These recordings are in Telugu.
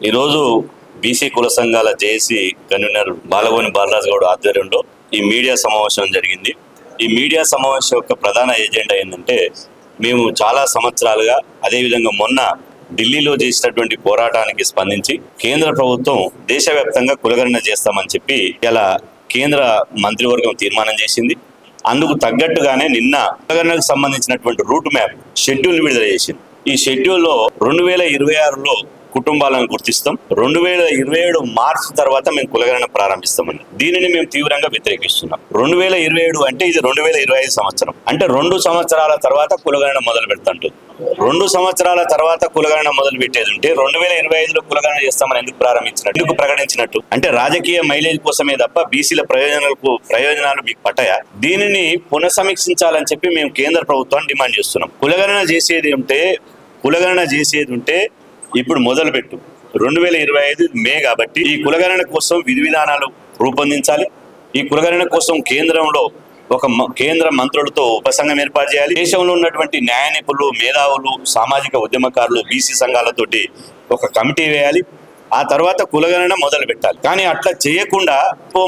ఈరోజు బీసీ కుల సంఘాల జేఏసీ కన్వీనర్ బాలగోని బాలరాజు గౌడ్ ఆధ్వర్యంలో ఈ మీడియా సమావేశం జరిగింది. ఈ మీడియా సమావేశం యొక్క ప్రధాన ఎజెండా ఏంటంటే, మేము చాలా సంవత్సరాలుగా అదేవిధంగా మొన్న ఢిల్లీలో చేసినటువంటి పోరాటానికి స్పందించి కేంద్ర ప్రభుత్వం దేశవ్యాప్తంగా కులగణన చేస్తామని చెప్పి ఇలా కేంద్ర మంత్రివర్గం తీర్మానం చేసింది. అందుకు తగ్గట్టుగానే నిన్న కులగణనకు సంబంధించినటువంటి రూట్ మ్యాప్ షెడ్యూల్ విడుదల చేసింది. ఈ షెడ్యూల్లో 2026లో కుటుంబాలను గుర్తిస్తాం, 2027 మార్చి తర్వాత మేము కులగణన ప్రారంభిస్తామని. దీనిని మేము తీవ్రంగా వ్యతిరేకిస్తున్నాం. 2027 అంటే ఇది 2025 సంవత్సరం, అంటే 2 సంవత్సరాల తర్వాత కులగణన మొదలు పెడుతుంటుంది. 2 సంవత్సరాల తర్వాత కులగణన మొదలు పెట్టేది ఉంటే 2025లో కులగణన చేస్తామని ఎందుకు ప్రకటించినట్టు? అంటే రాజకీయ మైలేజ్ కోసమే తప్ప బీసీల ప్రయోజనాలు మీకు పట్టాయా? దీనిని పునఃసమీక్షించాలని చెప్పి మేము కేంద్ర ప్రభుత్వాన్ని డిమాండ్ చేస్తున్నాం. కులగణన చేసేది ఉంటే ఇప్పుడు మొదలుపెట్టు. 2025 మే కాబట్టి ఈ కులగణన కోసం విధి విధానాలు రూపొందించాలి. ఈ కులగణన కోసం కేంద్రంలో కేంద్ర మంత్రులతో ఉపసంఘం ఏర్పాటు చేయాలి. దేశంలో ఉన్నటువంటి న్యాయ నిపుణులు, మేధావులు, సామాజిక ఉద్యమకారులు, బీసీ సంఘాలతోటి ఒక కమిటీ వేయాలి. ఆ తర్వాత కులగణన మొదలు పెట్టాలి. కానీ అట్లా చేయకుండా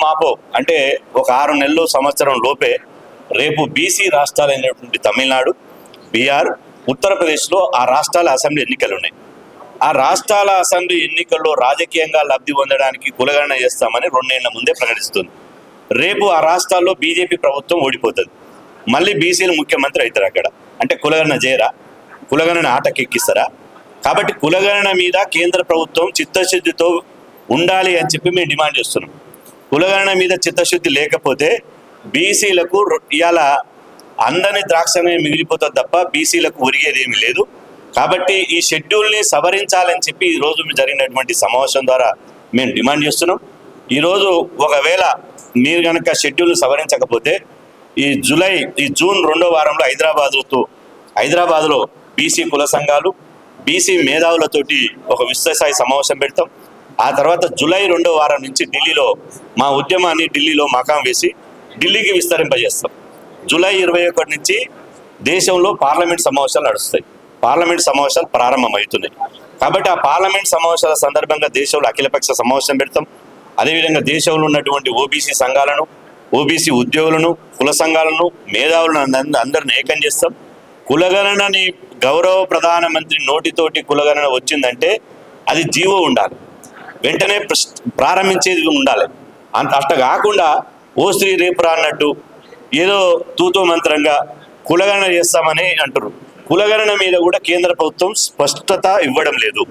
మాపో అంటే ఒక 6 నెలలు, సంవత్సరం లోపే రేపు బీసీ రాష్ట్రాలైనటువంటి తమిళనాడు, బీహార్, ఉత్తరప్రదేశ్లో ఆ రాష్ట్రాల అసెంబ్లీ ఎన్నికలు ఉన్నాయి. ఆ రాష్ట్రాల అసెంబ్లీ ఎన్నికల్లో రాజకీయంగా లబ్ధి పొందడానికి కులగణన చేస్తామని 2 ఏళ్ల ముందే ప్రకటిస్తుంది. రేపు ఆ రాష్ట్రాల్లో బీజేపీ ప్రభుత్వం ఓడిపోతుంది. మళ్ళీ బీసీలు ముఖ్యమంత్రి అవుతారు. అక్కడ అంటే కులగణన చేయరా? కులగణన ఆటకెక్కిస్తారా? కాబట్టి కులగణన మీద కేంద్ర ప్రభుత్వం చిత్తశుద్ధితో ఉండాలి అని చెప్పి మేము డిమాండ్ చేస్తున్నాం. కులగణన మీద చిత్తశుద్ధి లేకపోతే బీసీలకు ఇవాళ అందని ద్రాక్షమే మిగిలిపోతుంది తప్ప బీసీలకు ఒరిగేది ఏమీ లేదు. కాబట్టి ఈ షెడ్యూల్ని సవరించాలని చెప్పి ఈరోజు జరిగినటువంటి సమావేశం ద్వారా మేము డిమాండ్ చేస్తున్నాం. ఈరోజు ఒకవేళ మీరు కనుక షెడ్యూల్ని సవరించకపోతే ఈ జూన్ 2వ వారంలో హైదరాబాద్లో బీసీ కుల సంఘాలు, బీసీ మేధావులతోటి ఒక విస్తృతస్థాయి సమావేశం పెడతాం. ఆ తర్వాత జూలై 2వ వారం నుంచి ఢిల్లీలో మా ఉద్యమాన్ని ఢిల్లీలో మకాం వేసి ఢిల్లీకి విస్తరింపజేస్తాం. జూలై 21 నుంచి దేశంలో పార్లమెంట్ సమావేశాలు నడుస్తాయి. పార్లమెంట్ సమావేశాలు ప్రారంభమవుతున్నాయి. కాబట్టి ఆ పార్లమెంట్ సమావేశాల సందర్భంగా దేశంలో అఖిలపక్ష సమావేశం పెడతాం. అదేవిధంగా దేశంలో ఉన్నటువంటి ఓబీసీ సంఘాలను, ఓబీసీ ఉద్యోగులను, కుల సంఘాలను, మేధావులను అందరిని ఏకం చేస్తాం. కులగణనని గౌరవ ప్రధానమంత్రి నోటితోటి కులగణన వచ్చిందంటే అది జీవో ఉండాలి, వెంటనే ప్రారంభించేది ఉండాలి. అట్ట కాకుండా ఓ స్త్రీ రేపురా అన్నట్టు ఏదో తూతూ మంత్రంగా కులగణన చేస్తామని అంటారు. కులగణన మీద కూడా కేంద్ర ప్రభుత్వం స్పష్టత ఇవ్వడం లేదు.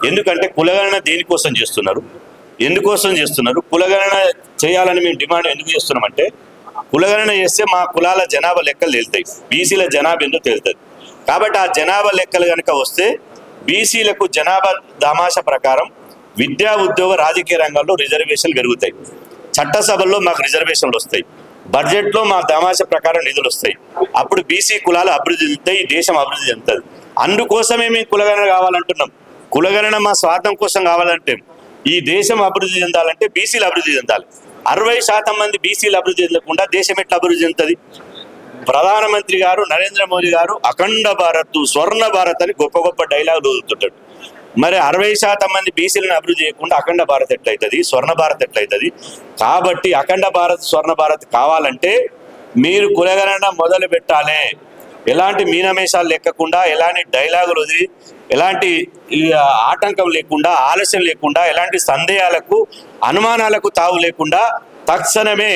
ఎందుకంటే కులగణన దేనికోసం చేస్తున్నారు, ఎందుకోసం చేస్తున్నారు? కులగణన చేయాలని మేము డిమాండ్ ఎందుకు చేస్తున్నామంటే, కులగణన చేస్తే మా కులాల జనాభా లెక్కలు తేలుతాయి, బీసీల జనాభా ఎందుకు తేలుతుంది. కాబట్టి ఆ జనాభా లెక్కలు కనుక వస్తే బీసీలకు జనాభా దామాష ప్రకారం విద్యా, ఉద్యోగ, రాజకీయ రంగాల్లో రిజర్వేషన్లు పెరుగుతాయి. చట్టసభల్లో మాకు రిజర్వేషన్లు వస్తాయి. బడ్జెట్లో మా దామాష ప్రకారం నిధులు వస్తాయి. అప్పుడు బీసీ కులాలు అభివృద్ధి చెందుతాయి, ఈ దేశం అభివృద్ధి చెందుతుంది. అందుకోసమే మేము కులగణన కావాలంటున్నాం. కులగణన మా స్వార్థం కోసం కావాలంటే, ఈ దేశం అభివృద్ధి చెందాలంటే బీసీలు అభివృద్ధి చెందాలి. 60% మంది బీసీలు అభివృద్ధి చెందకుండా దేశం ఎట్లా అభివృద్ధి చెందుతుంది? ప్రధానమంత్రి గారు నరేంద్ర మోదీ గారు అఖండ భారత్, స్వర్ణ భారత్ అని గొప్ప గొప్ప డైలాగులు వదులుతుంటాడు. మరి 60% మంది బీసీలను అభివృద్ధి చేయకుండా అఖండ భారత్ ఎట్లయితుంది, స్వర్ణ భారత్ ఎట్లయితుంది? కాబట్టి అఖండ భారత్, స్వర్ణ భారత్ కావాలంటే మీరు కులగణన మొదలు పెట్టాలి. ఎలాంటి మీనమేషాలు లెక్కకుండా, ఎలాంటి డైలాగులు వదిలి, ఎలాంటి ఆటంకం లేకుండా, ఆలస్యం లేకుండా, ఎలాంటి సందేహాలకు, అనుమానాలకు తావు లేకుండా తక్షణమే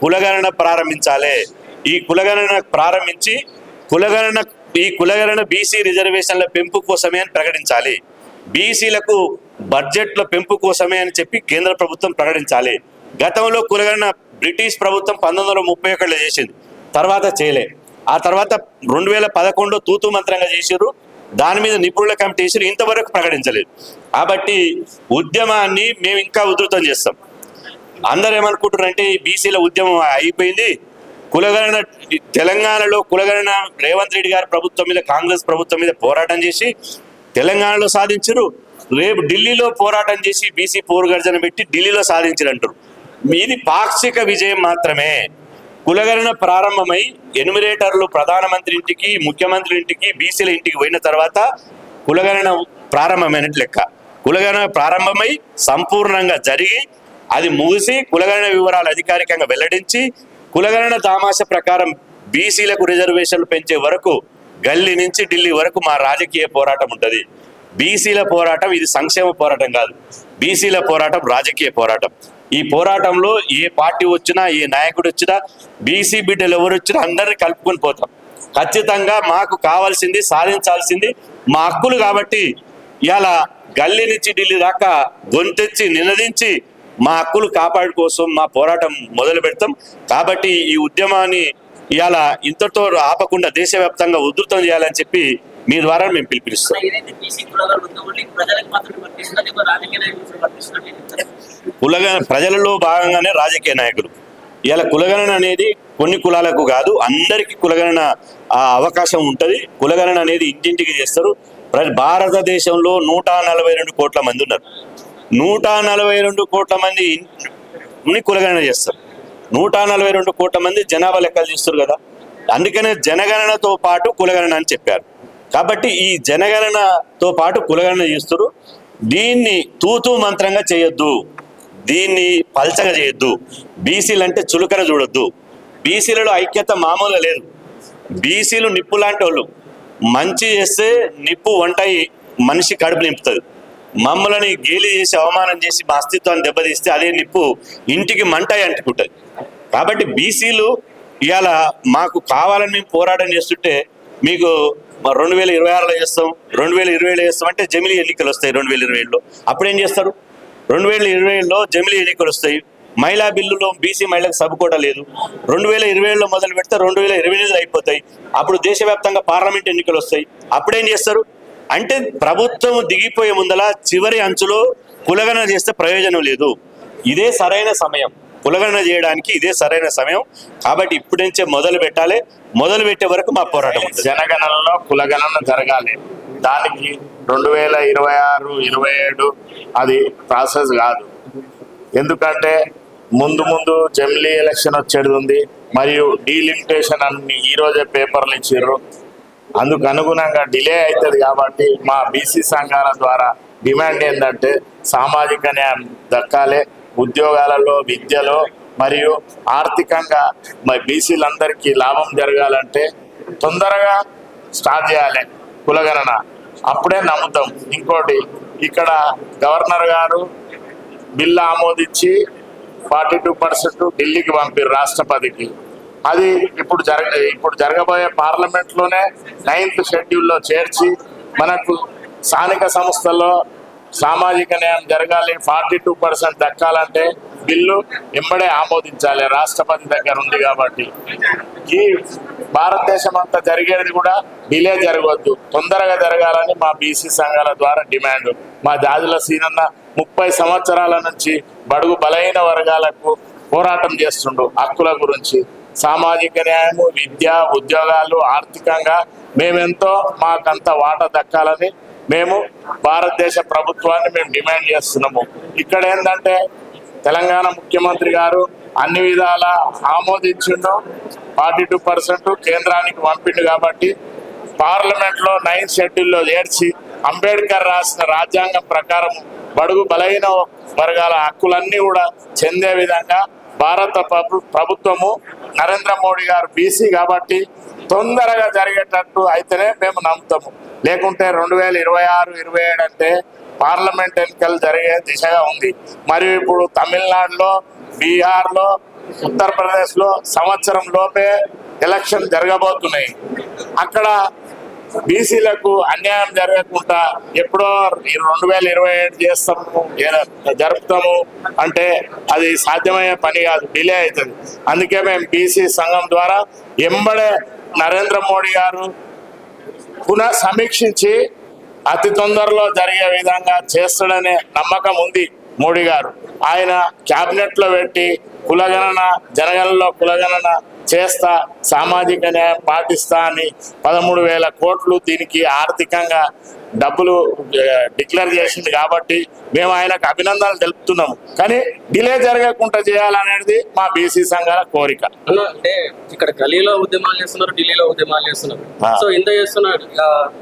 కులగణన ప్రారంభించాలి. ఈ కులగణన ప్రారంభించి ఈ కులగణన బీసీ రిజర్వేషన్ల పెంపు కోసమే అని ప్రకటించాలి. బీసీలకు బడ్జెట్ల పెంపు కోసమే అని చెప్పి కేంద్ర ప్రభుత్వం ప్రకటించాలి. గతంలో కులగణన బ్రిటిష్ ప్రభుత్వం 1931లో చేసింది, తర్వాత చేయలే. ఆ తర్వాత 2011 తూతూ మంత్రంగా చేసారు. దాని మీద నిపుణుల కమిటీ చేసారు, ఇంతవరకు ప్రకటించలేదు. కాబట్టి ఉద్యమాన్ని మేము ఇంకా ఉధృతం చేస్తాం. అందరూ ఏమనుకుంటారంటే ఈ బీసీల ఉద్యమం అయిపోయింది, కులగణన తెలంగాణలో కులగణన రేవంత్ రెడ్డి గారి ప్రభుత్వం మీద, కాంగ్రెస్ ప్రభుత్వం మీద పోరాటం చేసి తెలంగాణలో సాధించరు, రేపు ఢిల్లీలో పోరాటం చేసి బీసీ పోరుగర్జన పెట్టి ఢిల్లీలో సాధించారంటారు. ఇది పాక్షిక విజయం మాత్రమే. కులగణన ప్రారంభమై ఎన్యుమరేటర్లు ప్రధానమంత్రి ఇంటికి, ముఖ్యమంత్రి ఇంటికి, బీసీల ఇంటికి పోయిన తర్వాత కులగణన ప్రారంభమైనట్టు లెక్క. కులగణన ప్రారంభమై సంపూర్ణంగా జరిగి అది ముగిసి కులగణన వివరాలు అధికారికంగా వెల్లడించి కులగణన తామాష ప్రకారం బీసీలకు రిజర్వేషన్లు పెంచే వరకు గల్లీ నుంచి ఢిల్లీ వరకు మా రాజకీయ పోరాటం ఉంటుంది. బీసీల పోరాటం ఇది సంక్షేమ పోరాటం కాదు, బీసీల పోరాటం రాజకీయ పోరాటం. ఈ పోరాటంలో ఏ పార్టీ వచ్చినా ఏ నాయకుడు వచ్చినా బీసీ బిడ్డలు ఎవరు వచ్చినా అందరినీ కలుపుకొని పోతాం. ఖచ్చితంగా మాకు కావాల్సింది సాధించాల్సింది మా హక్కులు. కాబట్టి ఇవాళ గల్లీ నుంచి ఢిల్లీ దాకా గొంతెచ్చి నినదించి మా హక్కులు కాపాడు కోసం మా పోరాటం మొదలు పెడతాం. కాబట్టి ఈ ఉద్యమాన్ని ఇవాళ ఇంతటితో ఆపకుండా దేశవ్యాప్తంగా ఉధృతం చేయాలని చెప్పి మీ ద్వారా మేము పిలుపునిస్తాం. ప్రజలలో భాగంగానే రాజకీయ నాయకులు ఇలా కులగణన అనేది కొన్ని కులాలకు కాదు, అందరికీ కులగణన అవకాశం ఉంటుంది. కులగణన అనేది ఇంటింటికి చేస్తారు. భారతదేశంలో 142 కోట్ల మంది ఉన్నారు. 142 కోట్ల మంది కులగణన చేస్తారు. 142 కోట్ల మంది జనాభా లెక్కలు చేస్తారు కదా, అందుకనే జనగణనతో పాటు కులగణన అని చెప్పారు. కాబట్టి ఈ జనగణనతో పాటు కులగణన చేస్తారు. దీన్ని తూతూ మంత్రంగా చేయొద్దు, దీన్ని పల్చగా చేయొద్దు. బీసీలు అంటే చులకన చూడొద్దు. బీసీలలో ఐక్యత మామూలుగా లేదు. బీసీలు నిప్పు లాంటి వాళ్ళు. మంచి చేస్తే నిప్పు వంటయి మనిషి కడుపు నింపుతుంది. మమ్మల్ని గేలి చేసి అవమానం చేసి మా అస్తిత్వాన్ని దెబ్బతీస్తే అదే నిప్పు ఇంటికి మంటయి అంటుకుంటుంది. కాబట్టి బీసీలు ఇవాళ మాకు కావాలని మేము పోరాటం చేస్తుంటే మీకు 2026లో చేస్తాం, 2027లో చేస్తాం అంటే జమిలీ ఎన్నికలు వస్తాయి. 2027లో అప్పుడేం చేస్తారు? 2027లో జమిలీ ఎన్నికలు వస్తాయి. మహిళా బిల్లులో బీసీ మహిళలకు సబ్ కోటా లేదు. 2027లో మొదలు పెడితే 2028 అయిపోతాయి. అప్పుడు దేశవ్యాప్తంగా పార్లమెంట్ ఎన్నికలు వస్తాయి. అప్పుడేం చేస్తారు? అంటే ప్రభుత్వం దిగిపోయే ముందల చివరి అంచులో కులగణన చేస్తే ప్రయోజనం లేదు. ఇదే సరైన సమయం, కులగణన చేయడానికి ఇదే సరైన సమయం. కాబట్టి ఇప్పటి నుంచే మొదలు పెట్టాలి. మొదలు పెట్టే వరకు మా పోరాటం ఉంటుంది. జనగణనలో కులగణన జరగాలి. దానికి 2026, 27 అది ప్రాసెస్ కాదు. ఎందుకంటే ముందు జమిలీ ఎలక్షన్ వచ్చేది ఉంది. మరియు డీలిమిటేషన్ అన్ని ఈరోజే పేపర్లు ఇచ్చారు. అందుకు అనుగుణంగా డిలే అవుతుంది. కాబట్టి మా బీసీ సంఘాల ద్వారా డిమాండ్ ఏంటంటే సామాజిక న్యాయం దక్కాలి. ఉద్యోగాలలో, విద్యలో మరియు ఆర్థికంగా మరి బీసీలందరికీ లాభం జరగాలంటే తొందరగా స్టార్ట్ చేయాలి కులగణన. అప్పుడే నమ్ముతాం. ఇంకోటి, ఇక్కడ గవర్నర్ గారు బిల్లు ఆమోదించి 42% ఢిల్లీకి పంపారు రాష్ట్రపతికి. అది ఇప్పుడు జరగబోయే పార్లమెంట్లోనే 9th షెడ్యూల్లో చేర్చి మనకు స్థానిక సంస్థల్లో సామాజిక న్యాయం జరగాలి, 42% దక్కాలంటే బిల్లు ఎంబడే ఆమోదించాలి. రాష్ట్రపతి దగ్గర ఉంది. కాబట్టి ఈ భారతదేశం అంతా జరిగేది కూడా డిలే జరగవద్దు, తొందరగా జరగాలని మా బీసీ సంఘాల ద్వారా డిమాండ్. మా జాజుల సీనన్న 30 సంవత్సరాల నుంచి బడుగు బలైన వర్గాలకు పోరాటం చేస్తుండు. హక్కుల గురించి, సామాజిక న్యాయము, విద్య, ఉద్యోగాలు, ఆర్థికంగా మేమెంతో మాకంత వాటా దక్కాలని మేము భారతదేశ ప్రభుత్వాన్ని మేము డిమాండ్ చేస్తున్నాము. ఇక్కడ ఏంటంటే తెలంగాణ ముఖ్యమంత్రి గారు అన్ని విధాల ఆమోదించిండు. 42% కేంద్రానికి పంపిండు. కాబట్టి పార్లమెంట్లో 9th షెడ్యూల్లో చేర్చి అంబేద్కర్ రాసిన రాజ్యాంగం ప్రకారం బడుగు బలైన వర్గాల హక్కులన్నీ కూడా చెందే విధంగా భారత ప్రభుత్వము, నరేంద్ర మోడీ గారు బీసీ కాబట్టి తొందరగా జరిగేటట్టు అయితేనే మేము నమ్ముతాము. లేకుంటే 2026, 27 అంటే పార్లమెంట్ ఎన్నికలు జరిగే దిశగా ఉంది. మరియు ఇప్పుడు తమిళనాడులో, బీహార్లో, ఉత్తరప్రదేశ్లో సంవత్సరం లోపే ఎలక్షన్ జరగబోతున్నాయి. అక్కడ బీసీలకు అన్యాయం జరగకుండా ఎప్పుడో 2027 చేస్తాము, జరుపుతాము అంటే అది సాధ్యమయ్యే పని కాదు, డిలే అవుతుంది. అందుకే మేము బీసీ సంఘం ద్వారా ఎంబడే నరేంద్ర మోడీ గారు పునః సమీక్షించి అతి తొందరలో జరిగే విధంగా చేస్తాడనే నమ్మకం ఉంది మోడీ గారు. ఆయన క్యాబినెట్లో పెట్టి కులగణన, జనగణనలో కులగణన చేస్తా, సామాజిక న్యాయం పాటిస్తా అని 13,000 కోట్లు దీనికి ఆర్థికంగా డబ్బులు డిక్లేర్ చేసింది కాబట్టి మేము ఆయనకు అభినందనలు తెలుపుతున్నాము. కానీ డిలే జరగకుండా చేయాలనేది మా బీసీ సంఘాల కోరిక. అంటే ఇక్కడ గలీలో ఉద్యమాలు చేస్తున్నారు, ఢిల్లీలో ఉద్యమాలు చేస్తున్నారు. సో ఇంత చేస్తున్నారు,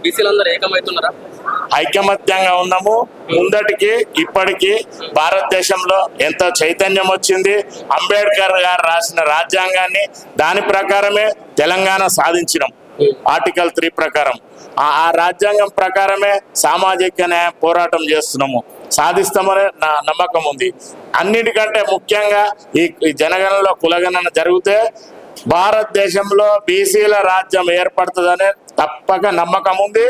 బీసీలందరూ ఏకమవుతున్నారా? ఐకమత్యంగా ఉన్నాము. ముందటికి ఇప్పటికీ భారతదేశంలో ఎంత చైతన్యం వచ్చింది. అంబేద్కర్ గారు రాసిన రాజ్యాంగాన్ని దాని ప్రకారమే తెలంగాణ సాధించినాం. ఆర్టికల్ 3 ప్రకారం ఆ రాజ్యాంగం ప్రకారమే సామాజిక న్యాయ పోరాటం చేస్తున్నాము. సాధిస్తామనే నా నమ్మకం ఉంది. అన్నిటికంటే ముఖ్యంగా ఈ జనగణనలో కులగణన జరిగితే భారతదేశంలో బీసీల రాజ్యం ఏర్పడుతుందనే తప్పక నమ్మకం ఉంది.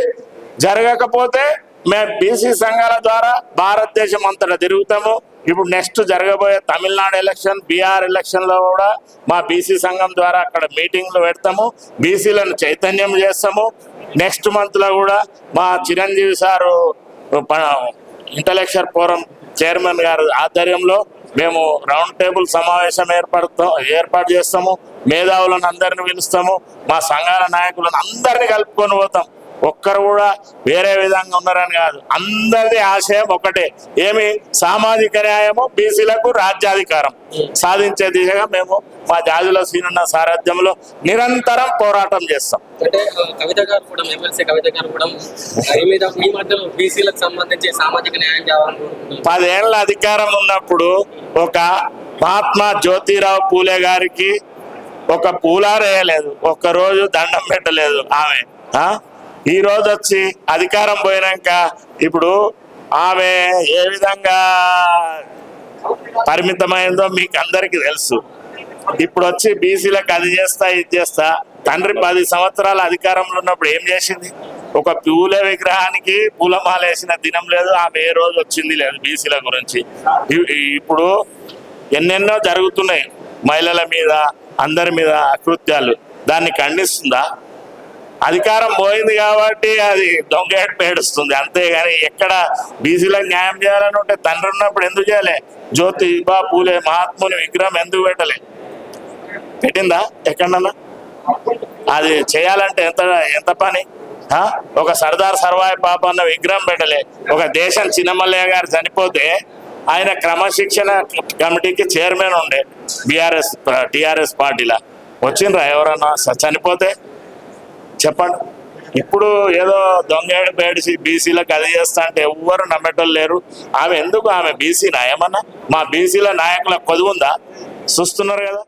జరగకపోతే మేము బీసీ సంఘాల ద్వారా భారతదేశం అంతటా తిరుగుతాము. ఇప్పుడు నెక్స్ట్ జరగబోయే తమిళనాడు ఎలక్షన్, బీహార్ ఎలక్షన్లో కూడా మా బీసీ సంఘం ద్వారా అక్కడ మీటింగ్లు పెడతాము, బీసీలను చైతన్యం చేస్తాము. నెక్స్ట్ మంత్లో కూడా మా Chiranjeevi sir intellectual forum chairman గారు ఆధ్వర్యంలో మేము రౌండ్ టేబుల్ సమావేశం ఏర్పాటు చేస్తాము. మేధావులను అందరిని పిలుస్తాము. మా సంఘాల నాయకులను అందరినీ కలుపుకొని పోతాం. ఒక్కరు కూడా వేరే విధంగా ఉన్నారని కాదు, అందరిది ఆశయం ఒకటే, ఏమి సామాజిక న్యాయము, బీసీలకు రాజ్యాధికారం సాధించే దిశగా మేము మా జాజుల సీనన్న సారథ్యంలో నిరంతరం పోరాటం చేస్తాం. అంటే కవిత గారు కూడా, ఎమ్మెల్సీ కవిత గారు కూడా ఈ మధ్యలో బీసీలకు సంబంధించి సామాజిక న్యాయం కావాలనుకుంటున్నారు. 10 ఏళ్ల అధికారం ఉన్నప్పుడు ఒక మహాత్మా జ్యోతిరావు పూలే గారికి ఒక పూలారేయలేదు, ఒక్కరోజు దండం పెట్టలేదు ఆమె. ఈ రోజు వచ్చి అధికారం పోయినాక ఇప్పుడు ఆమె ఏ విధంగా పరిమితమైందో మీకు అందరికీ తెలుసు. ఇప్పుడు వచ్చి బీసీలకు అది చేస్తా ఇది చేస్తా. తండ్రి 10 సంవత్సరాల అధికారంలో ఉన్నప్పుడు ఏం చేసింది? ఒక పూల విగ్రహానికి పూలమాల వేసిన దినం లేదు. ఆమె ఏ రోజు వచ్చింది లేదు బీసీల గురించి. ఇప్పుడు ఎన్నెన్నో జరుగుతున్నాయి మహిళల మీద, అందరి మీద అకృత్యాలు. దాన్ని ఖండిస్తుందా? అధికారం పోయింది కాబట్టి అది దొంగేట పేడుస్తుంది అంతేగాని ఎక్కడ బీసీలకు న్యాయం చేయాలని ఉంటే తండ్రి ఉన్నప్పుడు ఎందుకు చేయలే? జ్యోతిబా పూలే మహాత్ముని విగ్రహం ఎందుకు పెట్టలే? పెట్టిందా ఎక్కడన్నా? అది చేయాలంటే ఎంత పని? ఒక సర్దార్ సర్వాయి పాపన్న విగ్రహం పెట్టలే. ఒక దేశం చిన్నమల్లయ్య గారు చనిపోతే ఆయన క్రమశిక్షణ కమిటీకి చైర్మన్ ఉండే టిఆర్ఎస్ పార్టీలా. వచ్చిండ్రా ఎవరన్నా చనిపోతే? చెప్పండి. ఇప్పుడు ఏదో దొంగేడు పేడిసి బీసీలకు అది చేస్తా అంటే ఎవ్వరు నమ్మేటోళ్ళు లేరు. ఆమె ఎందుకు? ఆమె బీసీ ఏమన్నా మా బీసీల నాయకుల కొదువుందా? చూస్తున్నారు కదా.